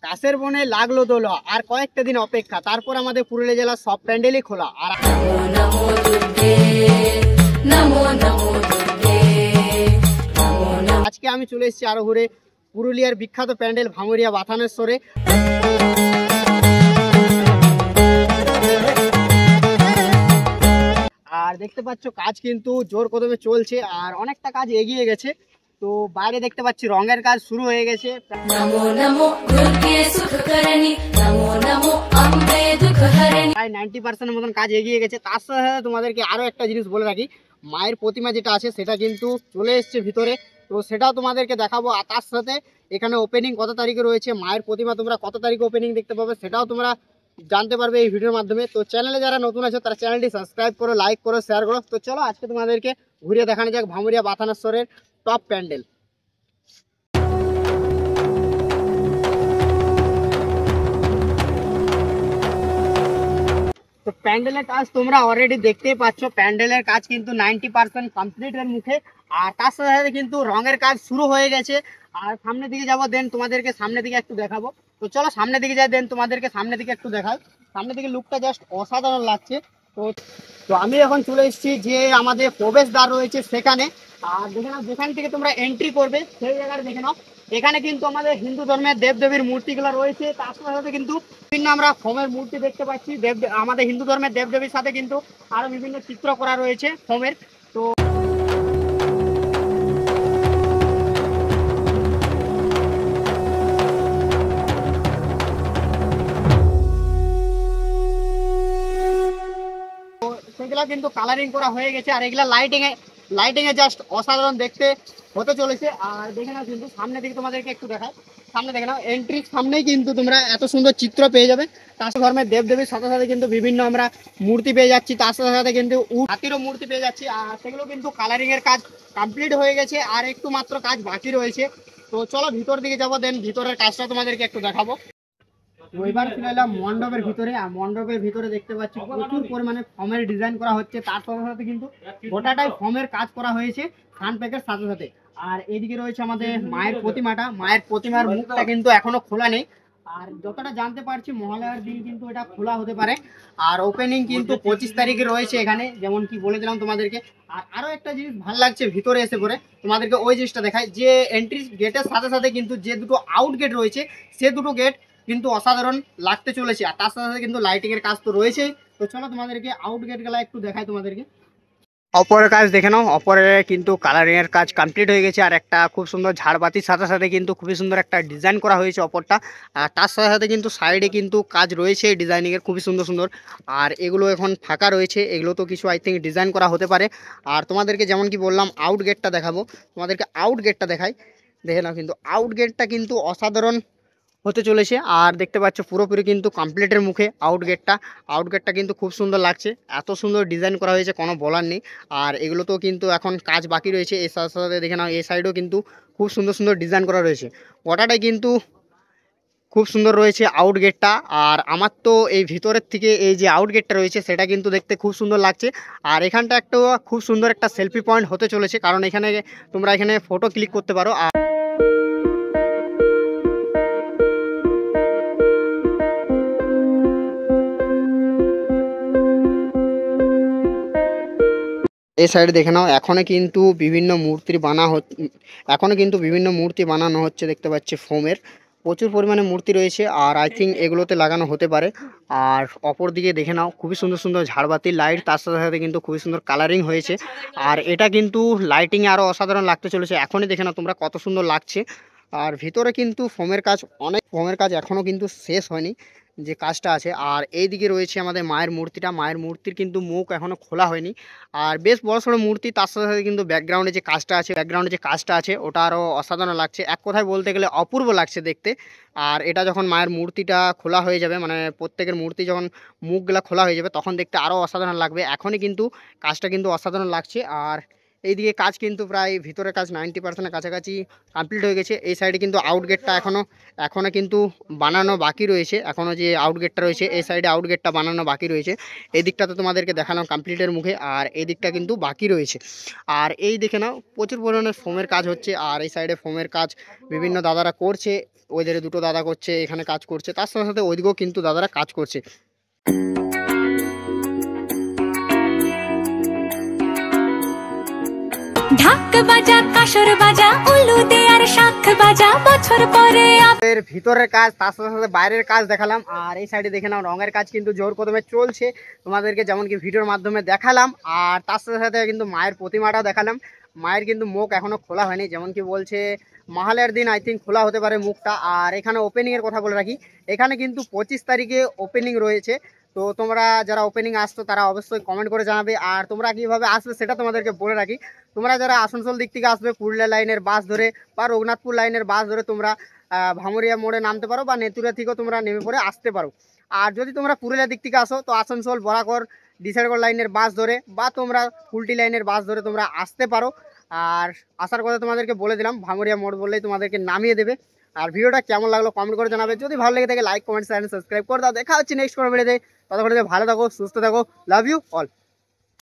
কাছের বনে লাগলো দোলা, আর কয়েকটা দিন অপেক্ষা, তারপর আমাদের পুরুলিয়া জেলার সব প্যান্ডেলই খোলা। আর আজকে আমি চলে এসেছি আরো ঘুরে পুরুলিয়ার বিখ্যাত প্যান্ডেল ভাঙড়িয়া বাথানেশ্বরে। আর দেখতে পাচ্ছ কাজ কিন্তু জোর কদমে চলছে, আর অনেকটা কাজ এগিয়ে গেছে। তো বাইরে দেখতে পাচ্ছি রঙের কাজ শুরু হয়ে গেছে। প্রায় 90% মতন কাজ এগিয়ে গেছে। তার সাথে তোমাদেরকে আরো একটা জিনিস বলে রাখি, মায়ের প্রতিমা যেটা আছে সেটা কিন্তু চলে এসছে ভিতরে, তো সেটাও তোমাদেরকে দেখাবো। আর তার সাথে এখানে ওপেনিং কত তারিখে রয়েছে, মায়ের প্রতিমা তোমরা কত তারিখে ওপেনিং দেখতে পাবে সেটাও তোমরা জানতে পারবে এই ভিডিওর মাধ্যমে। তো চ্যানেলে যারা নতুন আছো তারা চ্যানেলটি সাবস্ক্রাইব করো, লাইক করো, শেয়ার করো। তো চলো আজকে তোমাদেরকে ঘুরিয়ে দেখানো যাক ভাঙড়িয়া বাথানেশ্বরের টপ প্যান্ডেল। তো প্যান্ডেলের কাজ তোমরা অলরেডি দেখতেই পাচ্ছ, প্যান্ডেলের কাজ কিন্তু 90% কমপ্লিটের মুখে। আর তার সাথে সাথে কিন্তু রঙের কাজ শুরু হয়ে গেছে। আর সামনের দিকে যাবো, দেন তোমাদেরকে সামনের দিকে একটু দেখাবো। তো চলো সামনের দিকে যাই, দেন তোমাদেরকে সামনের দিকে একটু দেখাই। সামনের দিকে লুকটা জাস্ট অসাধারণ লাগছে। তো তো আমি এখন চলে এসেছি যে আমাদের প্রবেশদ্বার রয়েছে সেখানে। আর দেখে নাও, যেখান থেকে তোমরা এন্ট্রি করবে সেই জায়গাটা দেখে নাও। এখানে কিন্তু আমাদের হিন্দু ধর্মের দেবদেবীর মূর্তিগুলো রয়েছে। তার সাথে কিন্তু বিভিন্ন আমরা ফোমের মূর্তি দেখতে পাচ্ছি। আমাদের হিন্দু ধর্মের দেবদেবীর সাথে কিন্তু আরো বিভিন্ন চিত্র করা রয়েছে ফোমের। তো সেগুলা কিন্তু কালারিং করা হয়ে গেছে। আর এগুলা লাইটিং এ জাস্ট অসাধারণ দেখতে হতে চলেছে। আর দেখে নাও কিন্তু সামনে দিকে তোমাদেরকে একটু দেখায়, সামনে দেখে নাও, এন্ট্রির সামনেই কিন্তু তোমরা এত সুন্দর চিত্র পেয়ে যাবে। তার সাথে ধর্মের দেবদেবীর সাথে সাথে কিন্তু বিভিন্ন আমরা মূর্তি পেয়ে যাচ্ছি। তার সাথে সাথে কিন্তু হাতিরও মূর্তি পেয়ে যাচ্ছি। আর সেগুলো কিন্তু কালারিং এর কাজ কমপ্লিট হয়ে গেছে, আর একটু মাত্র কাজ বাকি রয়েছে। তো চলো ভিতর দিকে যাবো, দেন ভিতরের কাজটা তোমাদেরকে একটু দেখাবো। এবার চলে এলাম মণ্ডপের ভিতরে। আর মণ্ডপের ভিতরে দেখতে পাচ্ছি প্রচুর পরিমাণে ফর্মের ডিজাইন করা হচ্ছে। তার সাথে সাথে কিন্তু গোটাটাই ফর্মের কাজ করা হয়েছে ফ্রন্ট প্যাকের সাথে সাথে। আর এদিকে রয়েছে আমাদের মায়ের প্রতিমাটা, মায়ের প্রতিমার মুখটা কিন্তু এখনো খোলা নেই। আর যতটা জানতে পারছি মহালয়ার দিন কিন্তু এটা খোলা হতে পারে। আর ওপেনিং কিন্তু 25 তারিখে রয়েছে এখানে, যেমন কি বলে দিলাম তোমাদেরকে। আর আরো একটা জিনিস ভালো লাগছে ভিতরে এসে পরে তোমাদেরকে ওই জিনিসটা দেখায়, যে এন্ট্রি গেটের সাথে সাথে কিন্তু যে দুটো আউট গেট রয়েছে সে দুটো গেট কিন্তু অসাধারণ লাগতে চলেছে। আর তার সাথে সাথে কিন্তু লাইটিং এর কাজ তো রয়েছেই। তো চলো তোমাদেরকে আউট গেট গুলা একটু দেখাই তোমাদেরকে। অপরের কাজ দেখে নাও, অপরে কিন্তু কালারিং এর কাজ কমপ্লিট হয়ে গেছে। আর একটা খুব সুন্দর ঝাড়বাতির সাথে সাথে কিন্তু খুবই সুন্দর একটা ডিজাইন করা হয়েছে অপরটা। আর তার সাথে সাথে কিন্তু সাইডে কিন্তু কাজ রয়েছে ডিজাইনিং এর খুবই সুন্দর সুন্দর। আর এগুলো এখন ফাঁকা রয়েছে, এগুলো তো কিছু আই থিঙ্ক ডিজাইন করা হতে পারে। আর তোমাদেরকে যেমন কি বললাম আউট গেটটা দেখাবো, তোমাদেরকে আউট গেটটা দেখাই। দেখে নাও কিন্তু আউট গেটটা কিন্তু অসাধারণ হতে চলেছে। আর দেখতে পাচ্ছ পুরোপুরি কিন্তু কমপ্লিটের মুখে আউটগেটটা কিন্তু খুব সুন্দর লাগছে, এত সুন্দর ডিজাইন করা হয়েছে কোনো বলার নেই। আর এগুলো তো কিন্তু এখন কাজ বাকি রয়েছে। এর সাথে সাথে দেখে নাও এই সাইডেও কিন্তু খুব সুন্দর সুন্দর ডিজাইন করা রয়েছে, গোটাটাই কিন্তু খুব সুন্দর রয়েছে আউটগেটটা। আর আমার তো এই ভিতরের থেকে এই যে আউটগেটটা রয়েছে সেটা কিন্তু দেখতে খুব সুন্দর লাগছে। আর এখানটা একটা খুব সুন্দর একটা সেলফি পয়েন্ট হতে চলেছে, কারণ এখানে তোমরা এখানে ফটো ক্লিক করতে পারো। আর এই সাইডে দেখে নাও, এখনো কিন্তু বিভিন্ন মূর্তি বানানো হচ্ছে দেখতে পাচ্ছি ফোমের, প্রচুর পরিমাণে মূর্তি রয়েছে। আর আই থিঙ্ক এগুলোতে লাগানো হতে পারে। আর অপর দিকে দেখে নাও খুবই সুন্দর সুন্দর ঝাড়বাতি লাইট, তার সাথে সাথে কিন্তু খুবই সুন্দর কালারিং হয়েছে। আর এটা কিন্তু লাইটিংয়ে আরও অসাধারণ লাগতে চলেছে। এখনই দেখে নাও তোমরা কত সুন্দর লাগছে। আর ভিতরে কিন্তু ফোমের কাজ এখনও কিন্তু শেষ হয়নি যে কাজটা আছে। আর এই দিকে রয়েছে আমাদের মায়ের মূর্তির কিন্তু মুখ এখনও খোলা হয়নি। আর বেশ বড় সড়ো মূর্তি, তার সাথে সাথে কিন্তু ব্যাকগ্রাউন্ডে যে কাজটা আছে ওটা আরও অসাধারণ লাগছে, এক কথায় বলতে গেলে অপূর্ব লাগছে দেখতে। আর এটা যখন মায়ের মূর্তিটা খোলা হয়ে যাবে, মানে প্রত্যেকের মূর্তি যখন মুখগুলা খোলা হয়ে যাবে তখন দেখতে আরও অসাধারণ লাগবে। এখনই কিন্তু কাজটা কিন্তু অসাধারণ লাগছে। আর এইদিকে কাজ কিন্তু প্রায় ভিতরে কাজ 90% কাছাকাছি কমপ্লিট হয়ে গেছে। এই সাইডে কিন্তু আউট গেটটা এখনও কিন্তু বানানো বাকি রয়েছে। এখনও যে আউট গেটটা রয়েছে এই সাইডে আউট গেটটা বানানো বাকি রয়েছে। এই দিকটা তো তোমাদেরকে দেখানো কমপ্লিটের মুখে, আর এই দিকটা কিন্তু বাকি রয়েছে। আর এই দেখে নাও প্রচুর পরিমাণে ফোমের কাজ হচ্ছে, আর এই সাইডে ফোমের কাজ বিভিন্ন দাদারা করছে। ওইধারে দুটো দাদা করছে, এখানে কাজ করছে, তার সাথে সাথে ওইদিকেও কিন্তু দাদারা কাজ করছে। ঢাক বাজা কাসর বাজা উলু দে আর শাখ বাজা বছর পরে এর ভিতরের কাজ তার সাথে সাথে বাইরের কাজ দেখালাম। আর এই সাইডে দেখে নাও রঙের কাজ কিন্তু জোর কদমে চলছে, তোমাদেরকে যেমন কি ভিডিওর মাধ্যমে দেখালাম। আর তার সাথে সাথে কিন্তু মায়ের প্রতিমাটাও দেখালাম। মায়ের কিন্তু মুখ এখনো খোলা হয়নি, যেমন কি বলছে মহালয়ার দিন আই থিঙ্ক খোলা হতে পারে মুখটা। আর এখানে ওপেনিংয়ের কথা বলে রাখি, এখানে কিন্তু 25 তারিখে ওপেনিং রয়েছে। তো তোমরা যারা ওপেনিং আসছো তারা অবশ্যই কমেন্ট করে জানাবে। আর তোমরা কীভাবে আসবে সেটা তোমাদেরকে বলে রাখি, তোমরা যারা আসানসোল দিক থেকে আসবে পুরুলিয়া লাইনের বাস ধরে বা রঘুনাথপুর লাইনের বাস ধরে তোমরা ভামুরিয়া মোড়ে নামতে পারো, বা নেতুরা থেকেও তোমরা নেমে পড়ে আসতে পারো। আর যদি তোমরা পুরুলিয়া দিক থেকে আসো তো আসানসোল বরাকর ডিসাইডগড় লাইনের বাস ধরে বা তোমরা কুলটি লাইনের বাস ধরে তোমরা আসতে পারো। আর আসার কথা তোমাদেরকে বলে দিলাম, ভামুরিয়া মোড় বললেই তোমাদেরকে নামিয়ে দেবে। আর ভিডিওটা কেমন লাগলো কমেন্ট করে জানাবে, যদি ভালো লেগে থাকে লাইক কমেন্ট চ্যানেল সাবস্ক্রাইব করে দাও। দেখা হচ্ছে নেক্সট কোনো ভিডিওতে, ততক্ষণ ভালো থাকো সুস্থ থাকো, লাভ ইউ অল।